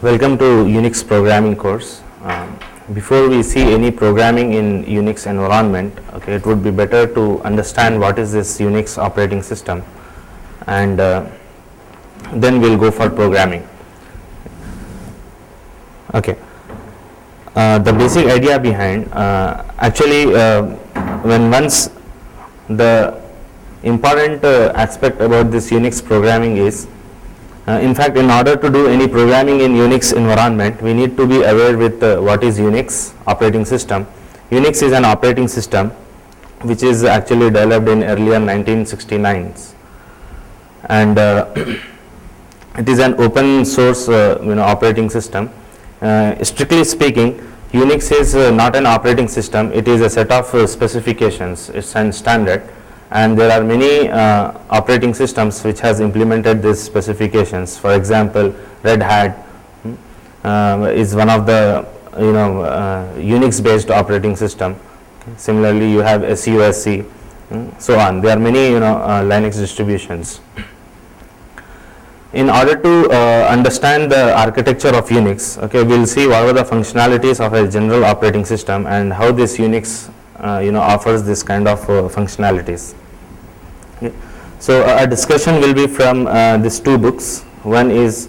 Welcome to Unix programming course. Before we see any programming in Unix environment, okay, it would be better to understand what is this Unix operating system, and then we'll go for programming. Okay. The basic idea behind when once the important aspect about this Unix programming is, in fact, in order to do any programming in Unix environment, we need to be aware with what is Unix operating system. Unix is an operating system which is actually developed in earlier 1969s, and it is an open source operating system. Strictly speaking, Unix is not an operating system, it is a set of specifications, it's a standard, and there are many operating systems which has implemented these specifications. For example, Red Hat is one of the Unix based operating system. Similarly, you have SUSC, so on. There are many Linux distributions. In order to understand the architecture of Unix, okay, we'll see what are the functionalities of a general operating system and how this Unix offers this kind of functionalities. Okay. So a discussion will be from these two books. One is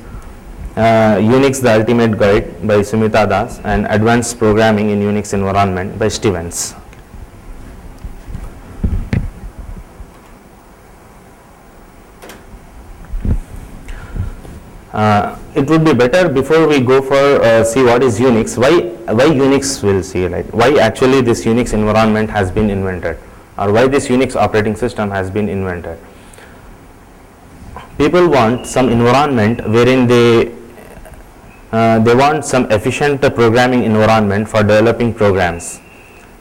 Unix the Ultimate Guide by Sumita Das, and Advanced Programming in Unix Environment by Stevens. It would be better before we go for see what is Unix, why Unix, will see, like why actually this Unix environment has been invented, or why this Unix operating system has been invented. People want some environment wherein they want some efficient programming environment for developing programs.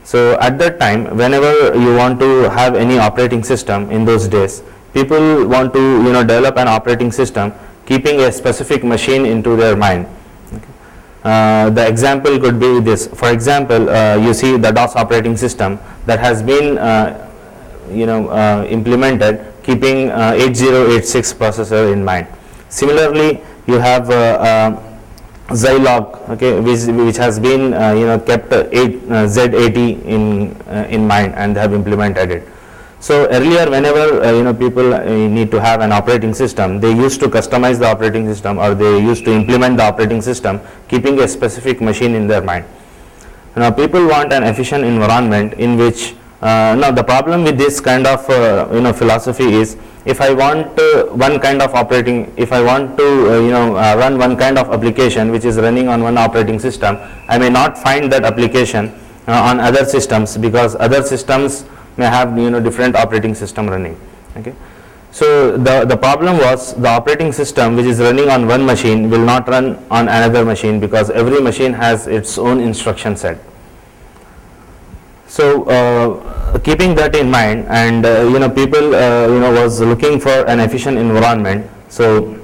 So at that time, whenever you want to have any operating system in those days, people want to develop an operating system keeping a specific machine into their mind. Okay. The example could be this. For example, you see the DOS operating system that has been implemented keeping 8086 processor in mind. Similarly, you have Zilog, okay, which has been kept Z80 in mind, and they have implemented it. So earlier, whenever people need to have an operating system, they used to customize the operating system, or they used to implement the operating system keeping a specific machine in their mind. Now people want an efficient environment in which now the problem with this kind of philosophy is, if I want one kind of operating, if I want to run one kind of application which is running on one operating system, I may not find that application on other systems, because other systems may have different operating system running. Okay, so the problem was the operating system which is running on one machine will not run on another machine, because every machine has its own instruction set. So keeping that in mind, and people was looking for an efficient environment. So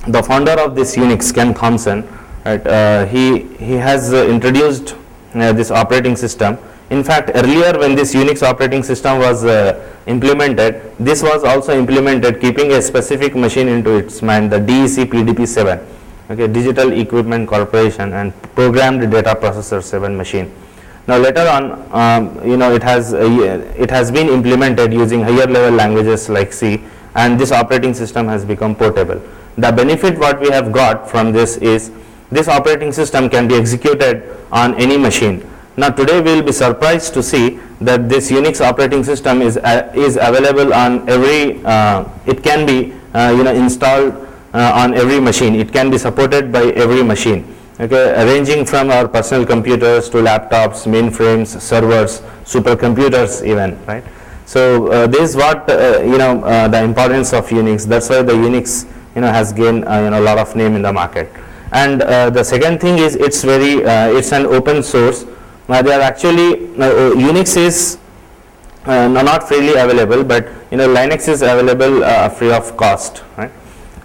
the founder of this Unix, Ken Thompson, right, he has introduced this operating system. In fact, earlier when this Unix operating system was implemented, this was also implemented keeping a specific machine into its mind, the DEC PDP-7, okay, Digital Equipment Corporation and Programmed Data Processor 7 machine. Now later on, it has been implemented using higher level languages like C, and this operating system has become portable. The benefit what we have got from this is, this operating system can be executed on any machine. Now today we will be surprised to see that this Unix operating system is available on every, it can be installed on every machine. It can be supported by every machine, okay, ranging from our personal computers to laptops, mainframes, servers, supercomputers even, right. So this is what the importance of Unix. That's why the Unix has gained a lot of name in the market. And the second thing is, it's an open source. They are actually Unix is not freely available, but Linux is available free of cost, right?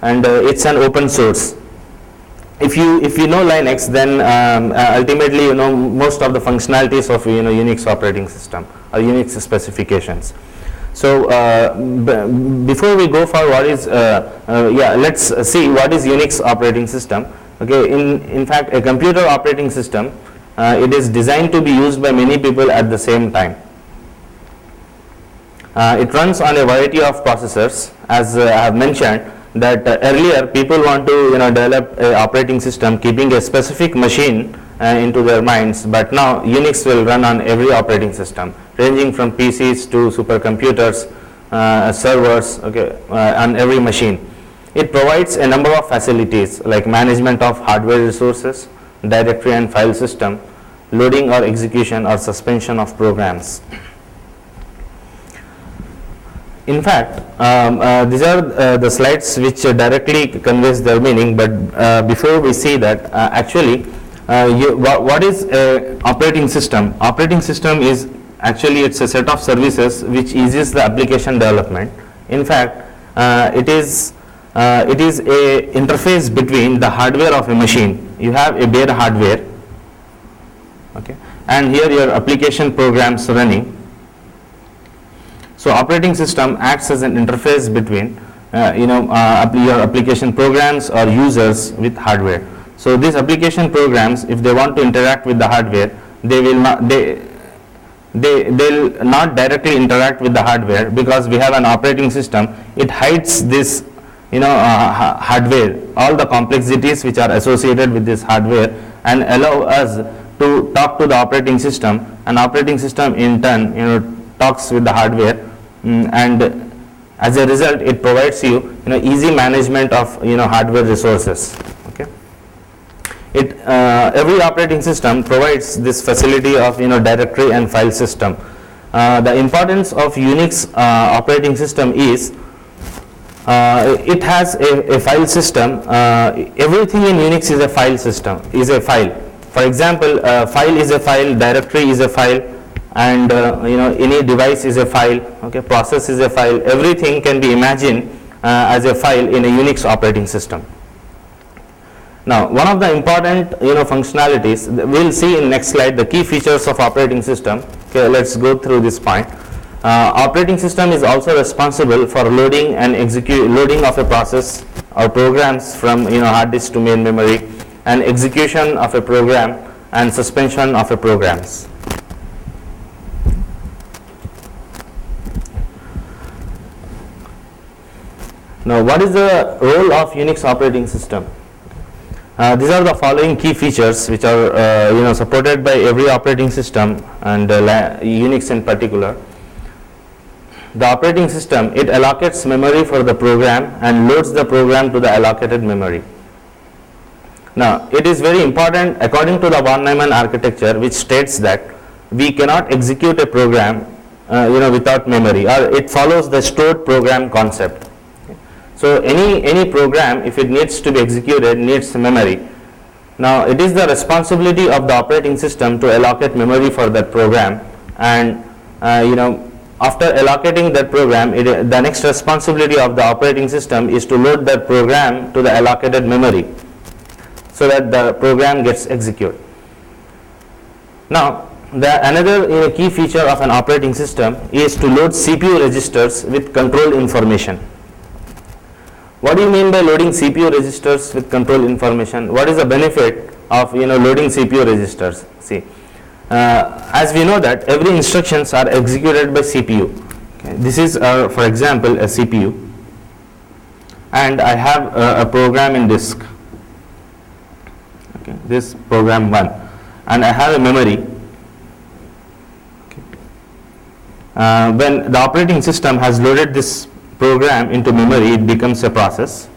And it's an open source. If you know Linux, then ultimately most of the functionalities of Unix operating system or Unix specifications. So before we go for what is let's see what is Unix operating system. Okay, in fact, a computer operating system, it is designed to be used by many people at the same time. It runs on a variety of processors, as I have mentioned that earlier people want to develop a operating system keeping a specific machine into their minds, but now Unix will run on every operating system, ranging from PCs to supercomputers, servers, okay, on every machine. It provides a number of facilities like management of hardware resources, directory and file system, loading or execution or suspension of programs. In fact, these are the slides which directly conveys their meaning, but before we see that, actually what is a operating system? Operating system is actually, it's a set of services which eases the application development. In fact, it is a interface between the hardware of a machine. You have a bare hardware, okay, and here your application programs running. So operating system acts as an interface between your application programs or users with hardware. So these application programs, if they want to interact with the hardware, they will not directly interact with the hardware, because we have an operating system. It hides this hardware, all the complexities which are associated with this hardware, and allow us to talk to the operating system, and operating system in turn talks with the hardware, and as a result it provides you easy management of hardware resources. Okay, every operating system provides this facility of directory and file system. The importance of Unix operating system is it has a file system. Everything in Unix is a file system, is a file. For example, file is a file, directory is a file, and any device is a file, okay, process is a file. Everything can be imagined as a file in a Unix operating system. Now, one of the important functionalities we'll see in next slide, the key features of operating system. Okay, let's go through this point. Operating system is also responsible for loading and loading of a process or programs from hard disk to main memory, and execution of a program and suspension of a programs. Now, what is the role of Unix operating system? These are the following key features which are supported by every operating system, and Unix in particular. The operating system, it allocates memory for the program and loads the program to the allocated memory. Now, it is very important according to the von Neumann architecture, which states that we cannot execute a program without memory, or it follows the stored program concept. So any program, if it needs to be executed, needs memory. Now, it is the responsibility of the operating system to allocate memory for that program, and after allocating that program, the next responsibility of the operating system is to load that program to the allocated memory so that the program gets executed. Now, another key feature of an operating system is to load CPU registers with control information. What do you mean by loading CPU registers with control information? What is the benefit of loading CPU registers? See, as we know that every instructions are executed by CPU. Okay. This is for example a CPU, and I have a program in disk. Okay. This program 1, and I have a memory. Okay. When the operating system has loaded this program into memory, it becomes a process,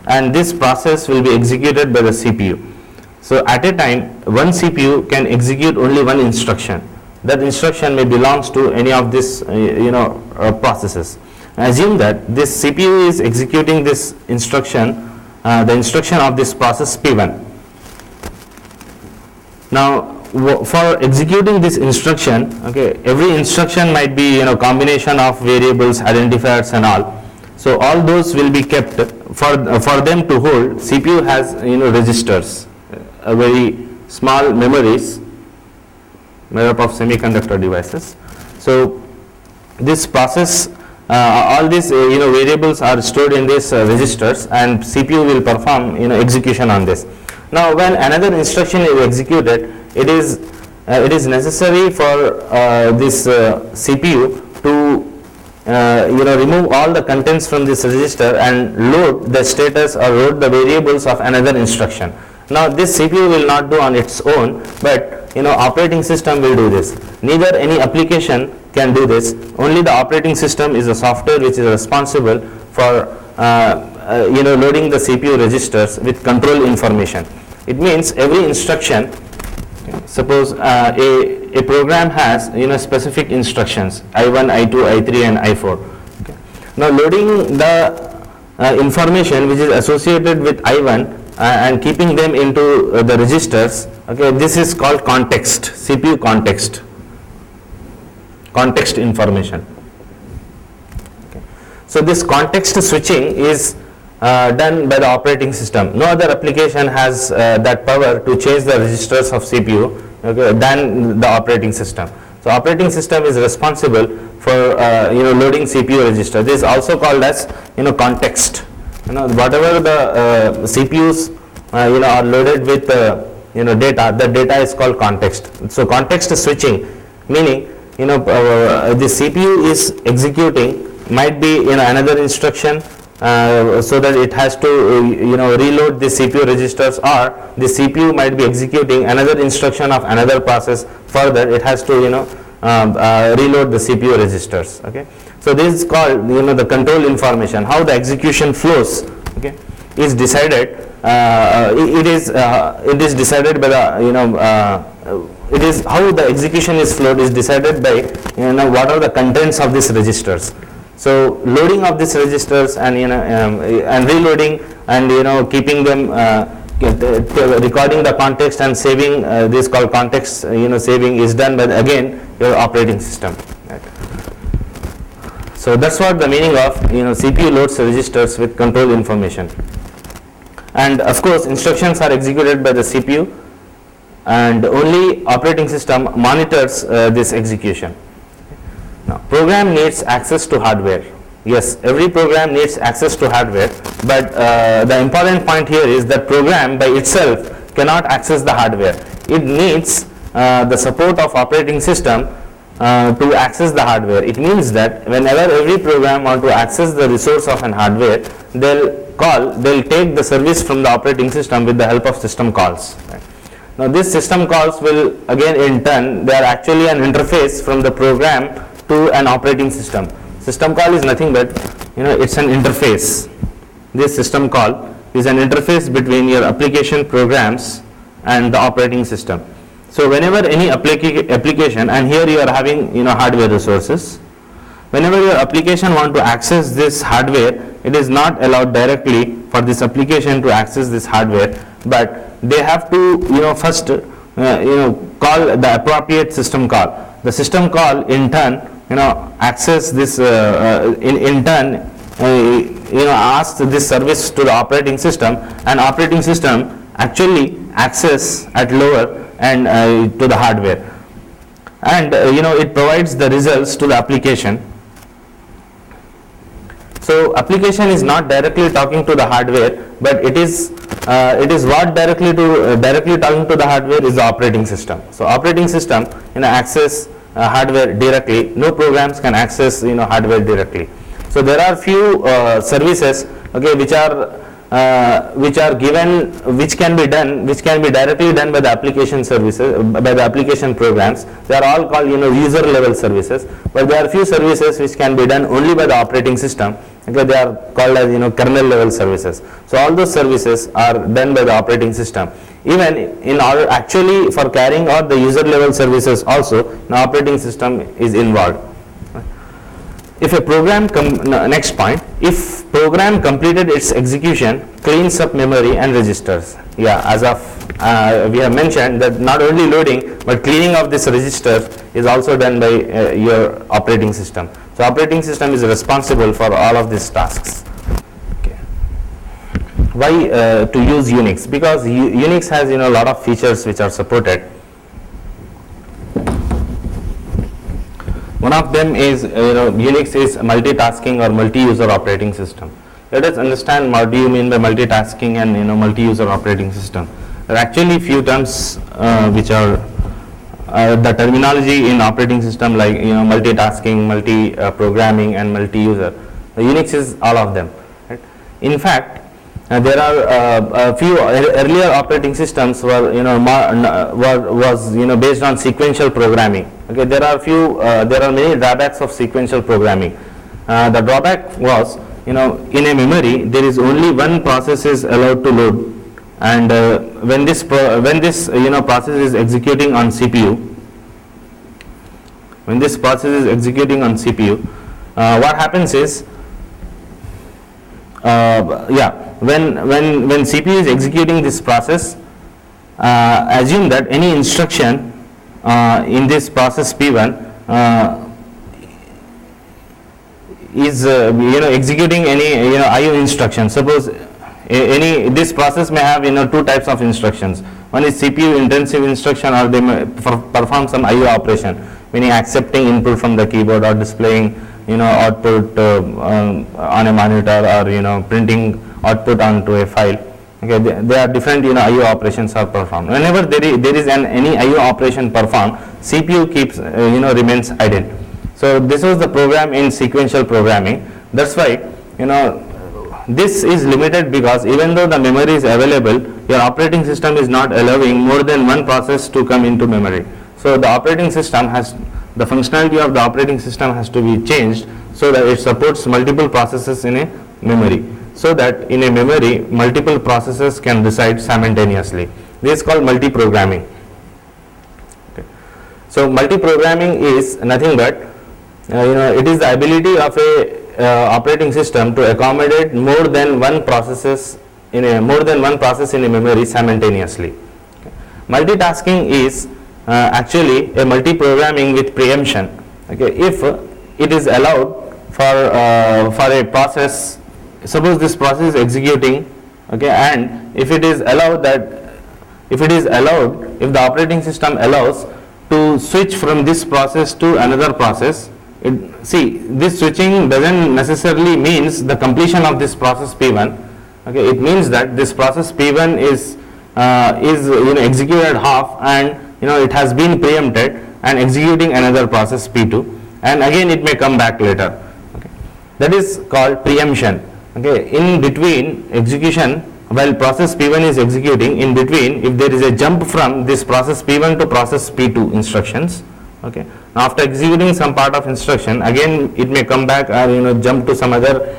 and this process will be executed by the CPU. So at a time, one CPU can execute only one instruction. That instruction may belongs to any of these processes. Assume that this CPU is executing this instruction, the instruction of this process P1. Now, for executing this instruction, okay, every instruction might be combination of variables, identifiers and all. So all those will be kept. For them to hold, CPU has registers, very small memories made up of semiconductor devices. So this process, all these variables are stored in these registers, and CPU will perform execution on this. Now when another instruction is executed, it is necessary for this CPU to remove all the contents from this register and load the status or load the variables of another instruction. Now this CPU will not do on its own, but operating system will do this. Neither any application can do this. Only the operating system is the software which is responsible for loading the CPU registers with control information. It means every instruction, suppose a program has specific instructions I1, I2, I3 and I4. Okay. Now loading the information which is associated with I1 and keeping them into the registers, okay, this is called context, CPU context information. Okay. So this context switching is done by the operating system. No other application has that power to change the registers of CPU, okay, than the operating system. So operating system is responsible for loading CPU register. This is also called as context. Whatever the CPUs are loaded with data, the data is called context. So context switching, meaning the CPU is executing, might be another instruction, so that it has to reload the CPU registers, or the CPU might be executing another instruction of another process. Further, it has to reload the CPU registers. Okay, so this is called the control information. How the execution flows, okay, is decided. It is decided by the it is how the execution is flowed is decided by what are the contents of these registers. So loading of these registers and and reloading and keeping them recording the context and saving, this called context saving, is done by again your operating system. Right. So that's what the meaning of CPU loads registers with control information. And of course instructions are executed by the CPU, and only operating system monitors this execution. Now, program needs access to hardware. Yes, every program needs access to hardware, but the important point here is that program by itself cannot access the hardware. It needs the support of operating system to access the hardware. It means that whenever every program want to access the resource of an hardware, they'll take the service from the operating system with the help of system calls. Right. Now these system calls will again in turn, they are actually an interface from the program to an operating system. System call is nothing but it's an interface. This system call is an interface between your application programs and the operating system. So whenever any application, and here you are having hardware resources, whenever your application want to access this hardware, it is not allowed directly for this application to access this hardware, but they have to first call the appropriate system call. The system call in turn access this in turn asks this service to the operating system, and operating system actually access at lower and to the hardware, and it provides the results to the application. So application is not directly talking to the hardware, but it is what directly talking to the hardware is the operating system. So operating system access hardware directly. No programs can access hardware directly. So there are few services, okay, which are given, which can be directly done by the application services, by the application programs. They are all called user level services, but there are few services which can be done only by the operating system. Okay, they are called as kernel level services. So all those services are done by the operating system. Even in order actually for carrying out the user level services also, the operating system is involved. If a program next point, if program completed its execution, cleans up memory and registers. Yeah, as of we have mentioned that not only loading but cleaning of this register is also done by your operating system. So operating system is responsible for all of these tasks. Okay. Why to use Unix? Because Unix has a lot of features which are supported. One of them is Unix is multitasking or multi-user operating system. Let us understand what do you mean by multitasking and multi-user operating system. There are actually few terms which are the terminology in operating system, like multitasking, multi-programming, and multi-user. The Unix is all of them. Right? In fact, there are a few earlier operating systems were based on sequential programming. Okay, there are many drawbacks of sequential programming. The drawback was, in a memory there is only one process is allowed to load, and when this process is executing on CPU, what happens is, when CPU is executing this process, assume that any instruction in this process P1 is executing any IO instruction. Suppose this process may have two types of instructions. One is CPU intensive instruction, or they may perform some IO operation, meaning accepting input from the keyboard or displaying output on a monitor, or printing output onto a file. Okay, there are different IO operations are performed. Whenever there is any IO operation performed, CPU keeps remains idle. So this was the program in sequential programming. That's why this is limited, because even though the memory is available, your operating system is not allowing more than one process to come into memory. So the functionality of the operating system has to be changed so that it supports multiple processes in a memory, so that in a memory multiple processes can reside simultaneously. This is called multi-programming. Okay. So multi-programming is nothing but it is the ability of a operating system to accommodate more than one process in a memory simultaneously. Okay. Multitasking is actually a multi-programming with preemption. Okay, if it is allowed for a process, suppose this process is executing, okay, and if the operating system allows to switch from this process to another process, this switching doesn't necessarily means the completion of this process P1. Okay, it means that this process P1 is executed half, and it has been preempted and executing another process P2, and again it may come back later. Okay. That is called preemption. Okay. In between execution, while process P1 is executing, in between, if there is a jump from this process P1 to process P2 instructions, okay, now after executing some part of instruction, again it may come back or jump to some other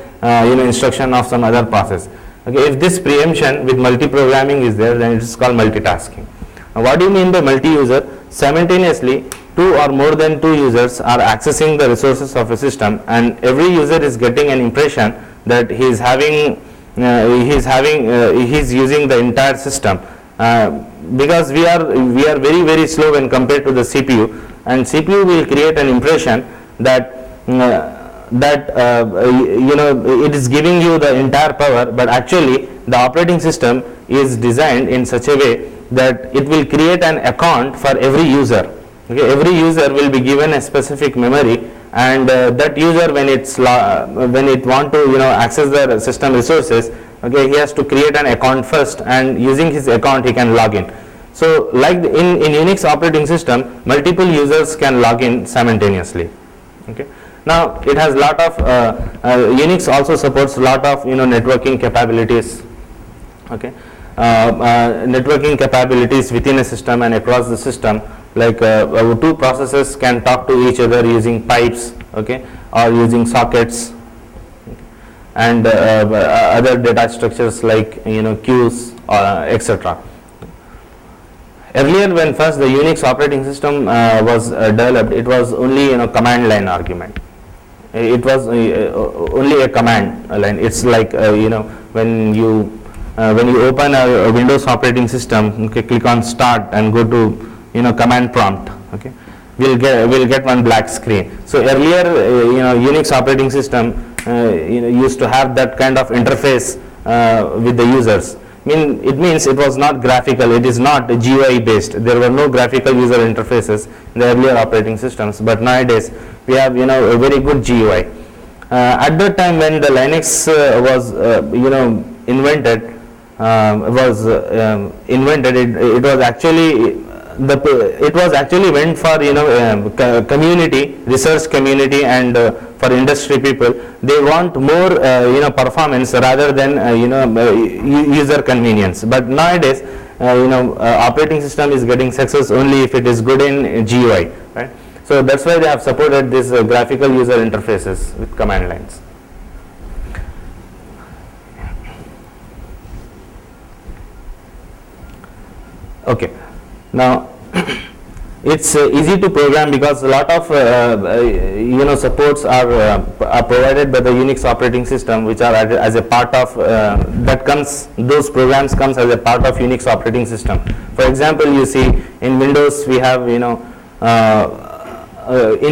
instruction of some other process. Okay. If this preemption with multi-programming is there, then it is called multitasking. What do you mean by multi-user? Simultaneously, two or more than two users are accessing the resources of a system, and every user is getting an impression that he is using the entire system, because we are very, very slow when compared to the CPU, and CPU will create an impression that it is giving you the entire power, but actually the operating system is designed in such a way that it will create an account for every user. Okay, every user will be given a specific memory, and that user, when it want to access the system resources, okay, he has to create an account first, and using his account he can log in. So like in Unix operating system, multiple users can log in simultaneously. Okay. Now it has lot of Unix also supports lot of networking capabilities. Okay. Networking capabilities within a system and across the system, like two processes can talk to each other using pipes, okay, or using sockets, and other data structures like queues, etc. Earlier, when first the Unix operating system was developed, it was only command line argument. It was only a command line. It's like when you open a Windows operating system, okay, click on start and go to command prompt, okay, we'll get one black screen. So earlier Unix operating system used to have that kind of interface with the users. It means it was not graphical, it is not GUI based. There were no graphical user interfaces in the earlier operating systems, but nowadays we have a very good GUI. At that time when the Linux was invented, was invented. It was actually it was actually meant for community, research community, and for industry people. They want more performance rather than user convenience. But nowadays operating system is getting success only if it is good in GUI, right? So that's why they have supported this graphical user interfaces with command lines. Okay, now it's easy to program because a lot of supports are provided by the Unix operating system, which are as a part of those programs comes as a part of Unix operating system. For example, you see in Windows we have in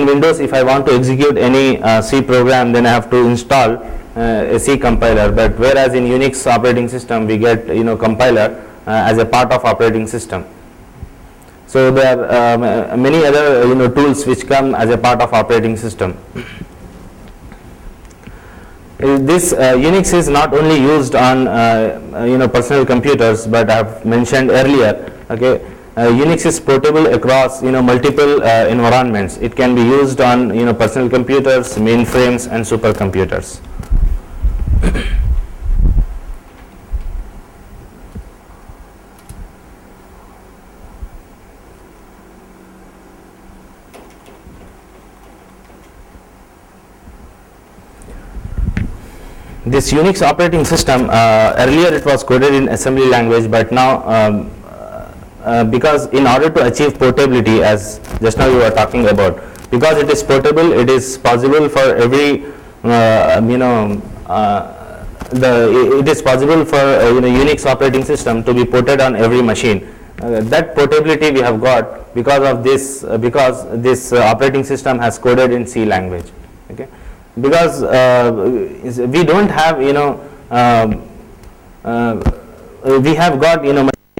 Windows, if I want to execute any C program, then I have to install a C compiler. But whereas in Unix operating system we get compiler as a part of operating system. So there are many other tools which come as a part of operating system. This Unix is not only used on personal computers, but I have mentioned earlier. Okay, Unix is portable across multiple environments. It can be used on personal computers, mainframes, and supercomputers. This Unix operating system, earlier it was coded in assembly language, but now because in order to achieve portability, as just now you were talking about, because it is portable, it is possible for every it is possible for Unix operating system to be ported on every machine. That portability we have got because of this, because this operating system has coded in C language. Okay, because we don't have we have got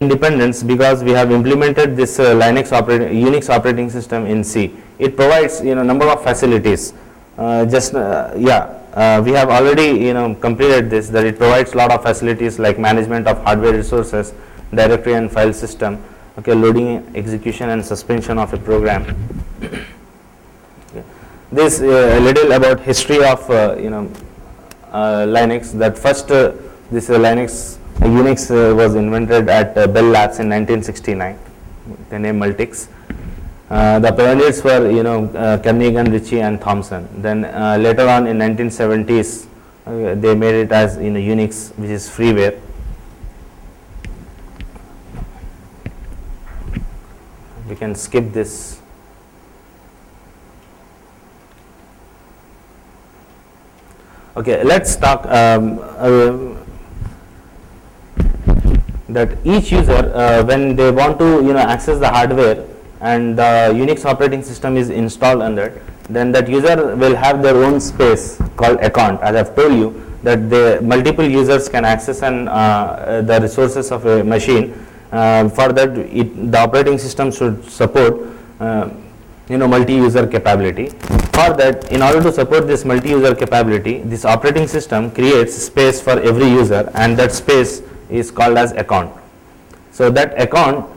independence because we have implemented this Unix operating system in C. It provides number of facilities. We have already completed this, that it provides a lot of facilities like management of hardware resources, directory and file system, okay, loading, execution, and suspension of a program. This little about history of Linux. That first this Unix was invented at Bell Labs in 1969. The name Multics. The pioneers were Kernighan, Ritchie, and Thomson. Then later on in 1970s they made it as Unix, which is freeware. We can skip this. Okay, let's talk that each user when they want to access the hardware and the Unix operating system is installed on that, then that user will have their own space called account. As I have told you that the multiple users can access the resources of a machine. For that the operating system should support multi-user capability. For that, in order to support this multi-user capability, this operating system creates space for every user, and that space is called as account. So that account,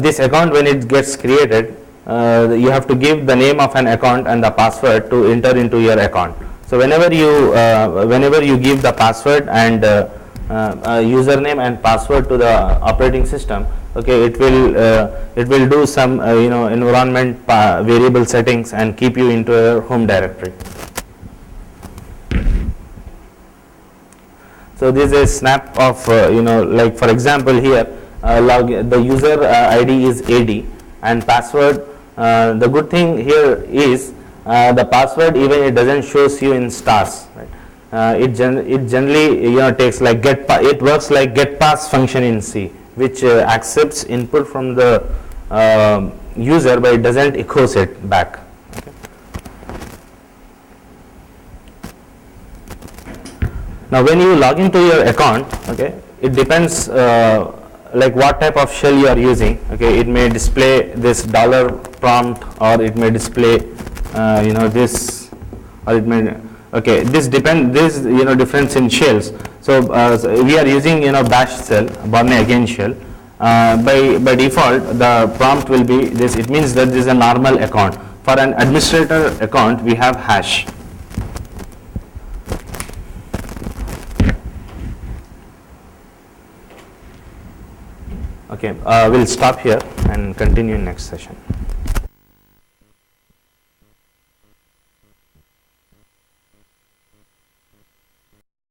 this account, when it gets created, you have to give the name of an account and the password to enter into your account. So whenever you give the password and username and password to the operating system, okay, it will do some environment variable settings and keep you into your home directory. So this is a snap of like for example here the user ID is AD and password. The good thing here is the password, even it doesn't shows you in stars, right? It generally takes like it works like get pass function in C, which accepts input from the user, but it doesn't echoes it back. Okay. Now when you log into your account, okay, it depends like what type of shell you are using. Okay, it may display this dollar prompt, or it may display this, or it may, okay, this difference in shells. So So we are using bash shell, burn again shell. By default, the prompt will be this. It means that this is a normal account. For an administrator account, we have hash. Okay, we'll stop here and continue in next session.